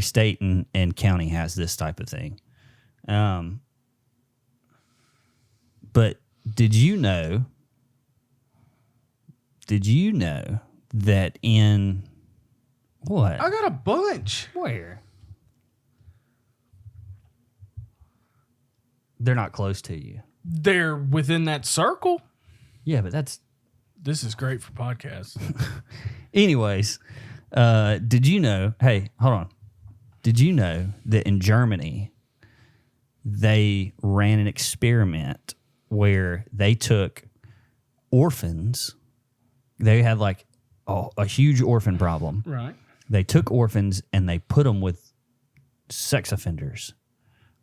state and county has this type of thing. But did you know that in what? I got a bunch. Where? They're not close to you. They're within that circle. Yeah, but This is great for podcasts. anyways, did you know, hey, hold on. Did you know that in Germany they ran an experiment where they took orphans? They had like a huge orphan problem. Right. They took orphans and they put them with sex offenders,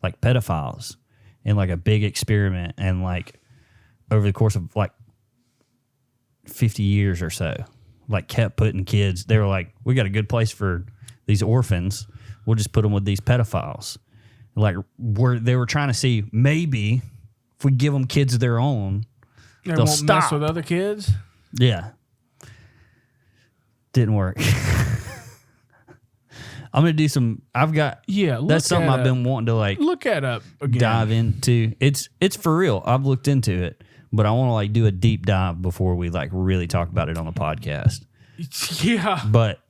like pedophiles, in like a big experiment. And like over the course of like 50 years or so, like kept putting kids. They were like, we got a good place for these orphans. We'll just put them with these pedophiles. Like they were trying to see maybe if we give them kids of their own, They they'll won't stop. mess with other kids. Yeah. Didn't work. I'm going to do some, that's something I've been wanting to like look at up again. dive into. It's for real. I've looked into it, but I want to like do a deep dive before we like really talk about it on the podcast. Yeah. But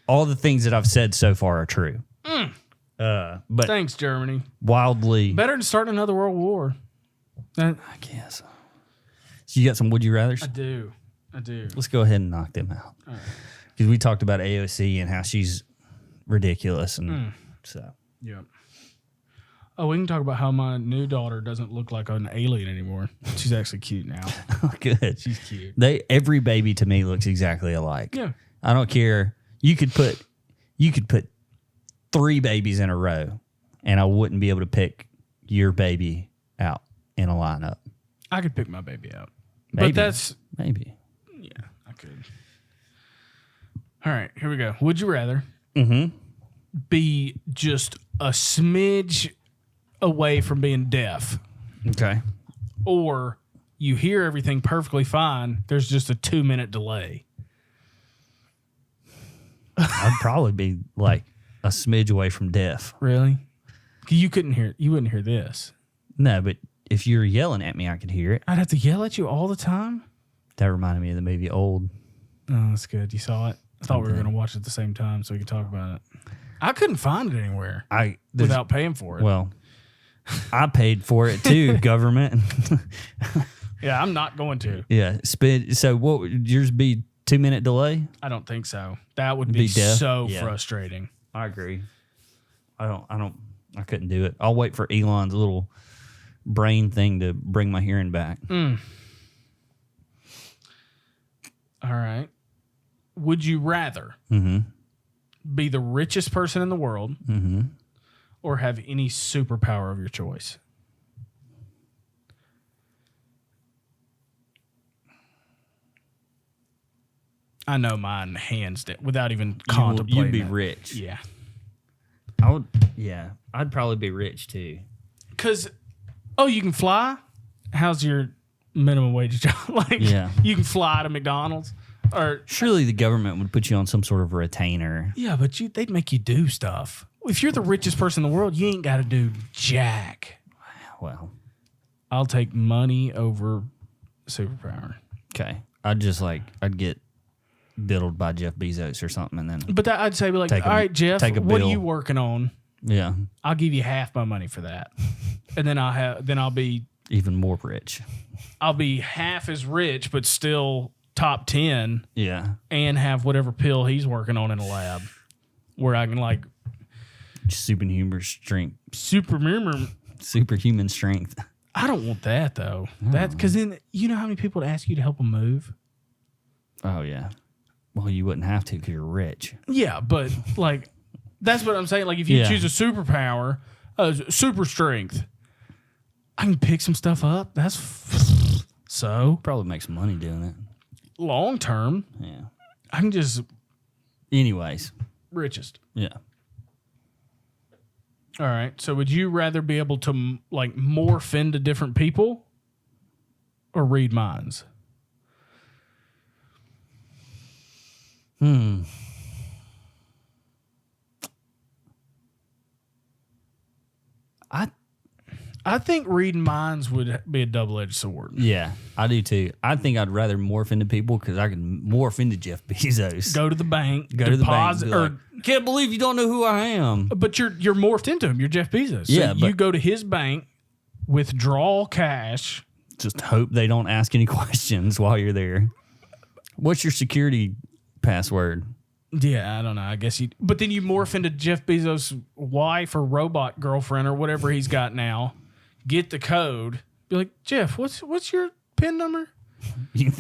all the things that I've said so far are true. But Thanks, Germany. wildly, Better than starting another world war. I guess. So you got some would you rathers? I do. Let's go ahead and knock them out. Because we talked about AOC and how she's ridiculous. And so. Yeah. Oh, we can talk about how my new daughter doesn't look like an alien anymore. She's actually cute now. Good. She's cute. Every baby to me looks exactly alike. Yeah. I don't care. You could put 3 babies in a row and I wouldn't be able to pick your baby out in a lineup. I could pick my baby out. Maybe. But that's... Maybe. Yeah, I could. All right, here we go. Would you rather be just a smidge away from being deaf, Okay. or you hear everything perfectly fine, there's just a 2-minute delay? I'd probably be like a smidge away from deaf. Really? You wouldn't hear this. No, but if you're yelling at me, I could hear it. I'd have to yell at you all the time? That reminded me of the movie Old. Oh, that's good. You saw it? I thought we were going to watch it at the same time so we could talk about it. I couldn't find it anywhere without paying for it. Well, I paid for it too, government. Yeah, I'm not going to. Yeah. So what would yours be? 2-minute delay? I don't think so. That would be deaf? so Yeah. frustrating. I agree. I couldn't do it. I'll wait for Elon's little brain thing to bring my hearing back. All right. Would you rather be the richest person in the world or have any superpower of your choice? I know mine hands down without even contemplating. You'd be it. rich. Yeah. I would. Yeah, I'd probably be rich too. Because, you can fly? How's your minimum wage job? Yeah. You can fly to McDonald's? Or Surely the government would put you on some sort of retainer. yeah, but they'd make you do stuff. If you're the richest person in the world, you ain't got to do jack. Well, I'll take money over superpower. okay. I'd get diddled by Jeff Bezos or something, and then But that, I'd say, be like, Take a- all right, Jeff, take a what are bill. you working on? yeah, I'll give you half my money for that, and then I'll be even more rich. half as rich, but still top 10, Yeah, and have whatever pill he's working on in a lab, where I can like superhuman strength. Superhuman strength. I don't want that though. That because then you know how many people would ask you to help them move. Oh yeah. Well, you wouldn't have to because you're rich. Yeah, but like that's what I'm saying. Like if you Yeah. choose a superpower, super strength, I can pick some stuff up. So Probably make some money doing it. long term, Yeah. I can just Anyways. richest. Yeah. All right. So would you rather be able to like morph into different people or read minds? I think reading minds would be a double-edged sword. Yeah, I do too. I think I'd rather morph into people because I can morph into Jeff Bezos. Go to the bank, Go to the bank. deposit, And be like, can't believe you don't know who I am. but you're morphed into him. You're Jeff Bezos. So Yeah, you but- go to his bank, withdraw cash. Just hope they don't ask any questions while you're there. What's your security password? Yeah, I don't know. I guess you. But then you morph into Jeff Bezos' wife or robot girlfriend or whatever he's got now. Get the code. Be like, Jeff, what's your PIN number? I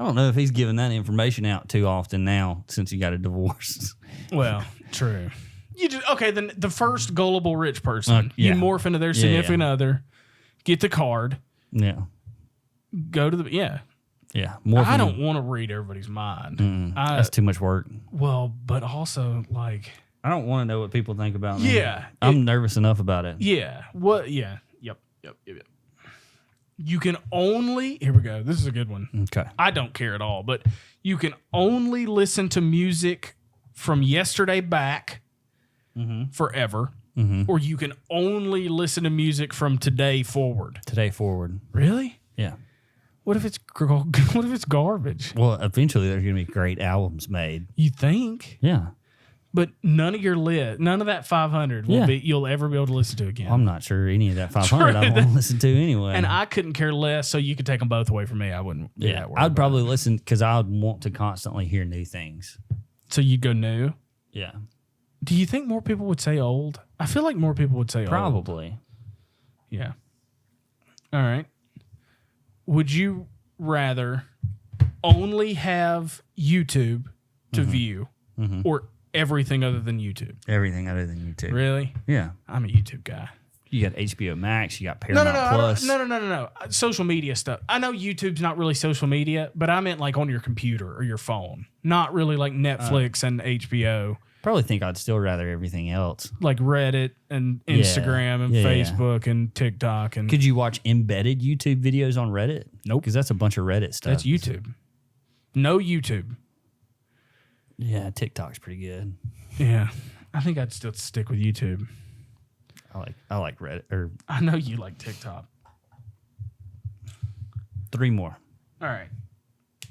don't know if he's giving that information out too often now since he got a divorce. Well, true. You just okay. Then the first gullible rich person, yeah. you morph into their Yeah, significant other, get the card, Yeah. go to the Yeah. I don't want to read everybody's mind. That's too much work. Well, but also like I don't want to know what people think about me. yeah, I'm nervous enough about it. yeah. What? Yeah. Yep. You can only here we go. This is a good one. Okay. I don't care at all, but you can only listen to music from yesterday back forever, or you can only listen to music from today forward. Today forward. Really? Yeah. What if it's what if it's garbage? Well, eventually there's going to be great albums made. You think? Yeah. But none of that 500 will Yeah. you'll ever be able to listen to again. I'm not sure any of that 500 I want to listen to anyway. And I couldn't care less, so you could take them both away from me. I wouldn't be that worried. I'd about probably it. listen because I would want to constantly hear new things. So you'd go new. Yeah. Do you think more people would say old? I feel like more people would say old. Probably. Yeah. All right. Would you rather only have YouTube to view or everything other than YouTube? Everything other than YouTube. Really? Yeah. I'm a YouTube guy. You got HBO Max, you got No, Paramount Plus. no. Social media stuff. I know YouTube's not really social media, but I meant like on your computer or your phone. Not really like Netflix and HBO. Probably think I'd still rather everything else. Like Reddit and Instagram and Yeah. Facebook and TikTok and Could you watch embedded YouTube videos on Reddit? Nope. Because that's a bunch of Reddit stuff. that's YouTube. No YouTube. Yeah, TikTok's pretty good. Yeah. I think I'd still stick with YouTube. I like Reddit. Or I know you like TikTok. 3 more. All right.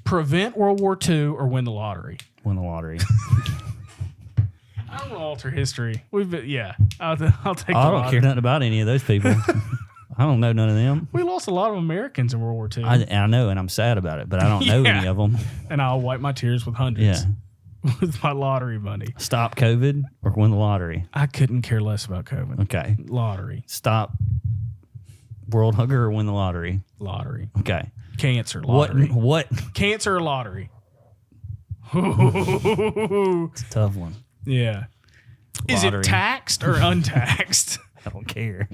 Prevent World War II or win the lottery. Win the lottery. I don't want to alter history. I'll take the I don't lottery. care nothing about any of those people. I don't know none of them. We lost a lot of Americans in World War II. I know, and I'm sad about it, but I don't know Yeah. any of them. And I'll wipe my tears with hundreds Yeah. with my lottery money. Stop COVID or win the lottery. I couldn't care less about COVID. Okay. Lottery. Stop world hunger or win the lottery. Lottery. Okay. Cancer. Lottery. What? Cancer or lottery? It's a tough one. Yeah. Is it Lottery. taxed or untaxed? I don't care.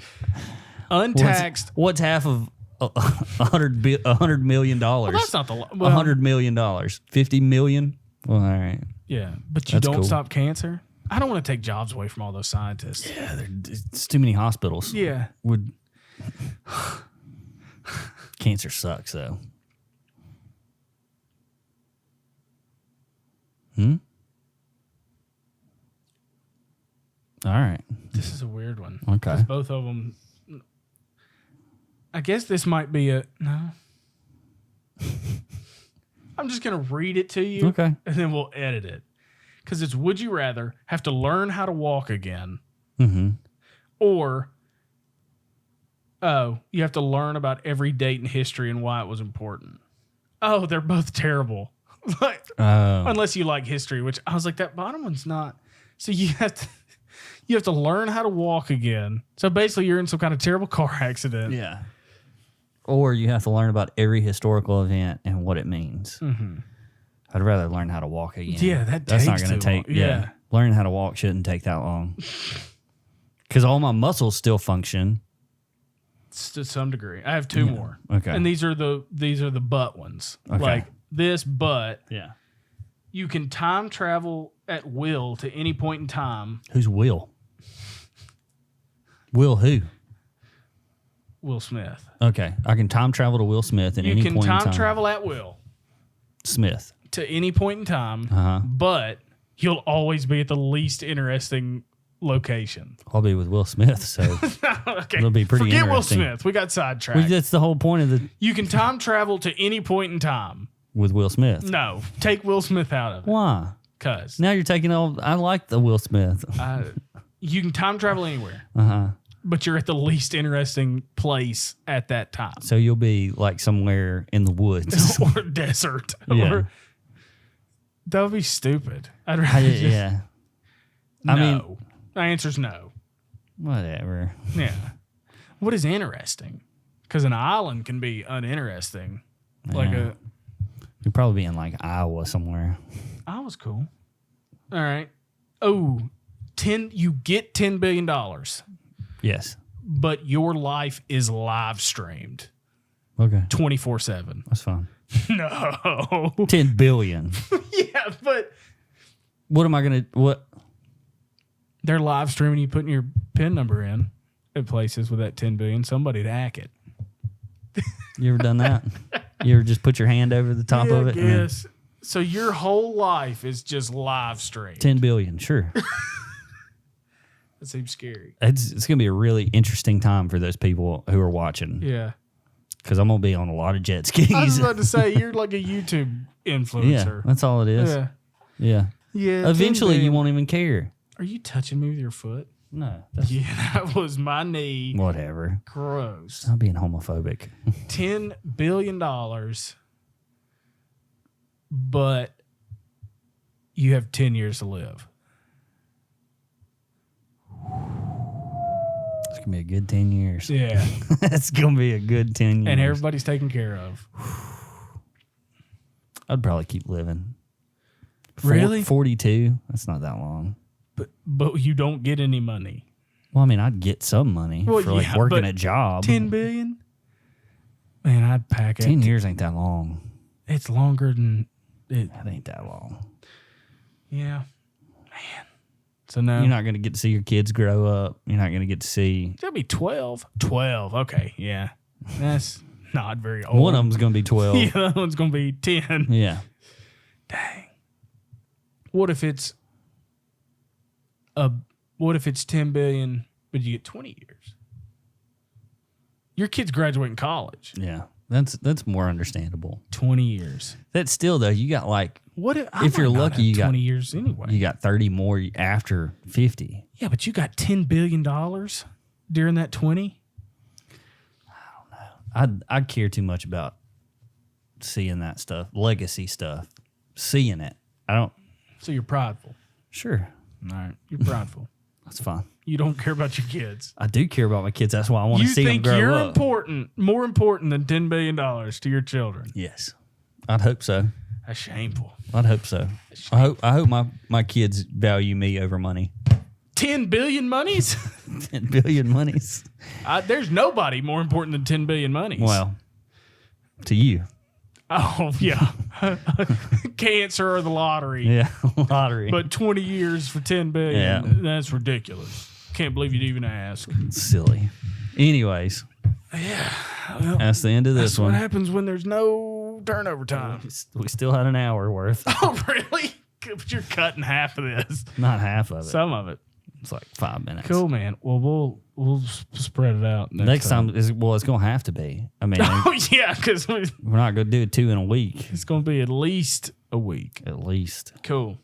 Untaxed. What's half of $100 million? Well, that's not the $100 million. 50 million? Well, all right. Yeah, but you That's don't cool. stop cancer. I don't want to take jobs away from all those scientists. Yeah, it's too many hospitals. Yeah. Cancer sucks, though. All right. This is a weird one. Okay. 'Cause both of them. I guess this might be no. I'm just gonna read it to you. Okay. And then we'll edit it. Because it's would you rather have to learn how to walk again, or you have to learn about every date in history and why it was important. Oh, they're both terrible. Like, unless you like history, which I was like, that bottom one's not. So you have to learn how to walk again. So basically, you're in some kind of terrible car accident. Yeah. Or you have to learn about every historical event and what it means. I'd rather learn how to walk again. Yeah, that's not going to take. Long. Yeah. Learning how to walk shouldn't take that long. Because all my muscles still function. To some degree. I have two more. Okay. And these are the butt ones. Okay. Like this butt. Yeah. You can time travel at will to any point in time. Who's Will? Will who? Will Smith. Okay. I can time travel to Will Smith at any point in time. You can time travel at will Smith. to any point in time, but you'll always be at the least interesting location. I'll be with Will Smith, so Okay. it'll be pretty Forget Will interesting. Smith. We got sidetracked. That's the whole point of the You can time travel to any point in time. with Will Smith. No. Take Will Smith out of it. Why? Because Now you're taking all. I like the Will Smith. you can time travel anywhere. But you're at the least interesting place at that time. So you'll be like somewhere in the woods. Or desert. Yeah. Or, that would be stupid. I'd rather just, Yeah. no. I mean, My answer's no. whatever. Yeah. What is interesting? Because an island can be uninteresting. Like Yeah. You'll probably be in like Iowa somewhere. I was cool. All right. Oh, you get $10 billion, Yes. but your life is live streamed Okay. 24/7. That's fine. No. 10 billion. Yeah, but What am I going to. What? they're live streaming you putting your PIN number in at places with that 10 billion. Somebody'd hack it. You ever done that? You ever just put your hand over the top of it? and then Yes. So your whole life is just live streamed. 10 billion. Sure. That seems scary. It's going to be a really interesting time for those people who are watching. Yeah. Because I'm going to be on a lot of jet skis. I was about to say, you're like a YouTube Yeah, influencer. that's all it is. Yeah. Yeah. Yeah. Eventually, you won't even care. Are you touching me with your foot? No. Yeah, that was my knee. Whatever. Gross. I'm being homophobic. $10 billion, but you have 10 years to live. It's going to be a good 10 years. Yeah. It's going to be a good 10 years. And everybody's taken care of. I'd probably keep living. Really? 42? That's not that long. But you don't get any money. Well, I mean, I'd get some money Well, for like yeah, working but a job. 10 billion? Man, I'd pack it. 10 years ain't that long. It's longer than it. That ain't that long. Yeah. Man. So no. You're not going to get to see your kids grow up. You're not going to get to see. That'd be 12. 12. Okay. Yeah. That's not very old. One of them's going to be 12. Yeah, that one's going to be 10. Yeah. Dang. What if it's 10 billion, but you get 20 years? Your kid's graduating college. Yeah. That's more understandable. 20 years. That's still though, you got like What if you're lucky, you got 20 years anyway. You got 30 more after 50. Yeah, but you got $10 billion during that 20? I'd care too much about seeing that stuff, legacy stuff, seeing it. I don't. So you're prideful. Sure, All right. You're prideful. that's fine. You don't care about your kids. I do care about my kids. That's why I want to You see them think grow you're up. important, more important than $10 billion to your children. Yes, I'd hope so. That's shameful. I'd hope so. I hope my kids value me over money. 10 billion monies? 10 billion monies. There's nobody more important than 10 billion monies. Well, to you. Oh, yeah. Cancer or the lottery. Yeah, lottery. But 20 years for 10 billion, Yeah. that's ridiculous. Can't believe you'd even ask. Silly. Anyways, Well, that's the end of this that's what one. happens when there's no turnover time. We still had an hour worth. Oh, really? But you're cutting half of this. Not half of it. Some of it. It's like 5 minutes. Cool, man. Well, we'll spread it out Next time it's going to have to be. I mean, Oh yeah, because we're not going to do 2 in a week. it's going to be at least a week. At least. Cool.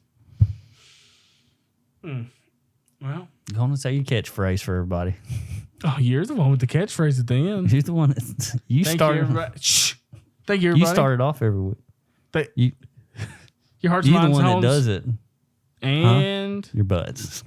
Well, Go on and say your catchphrase for everybody. oh, you're the one with the catchphrase at the end. You're the one that you Thank started. you, everybody. Shh. Thank you, everybody. You started off every week. Th- You, Your heart's you're the minds, one that homes, does it. and Your butts.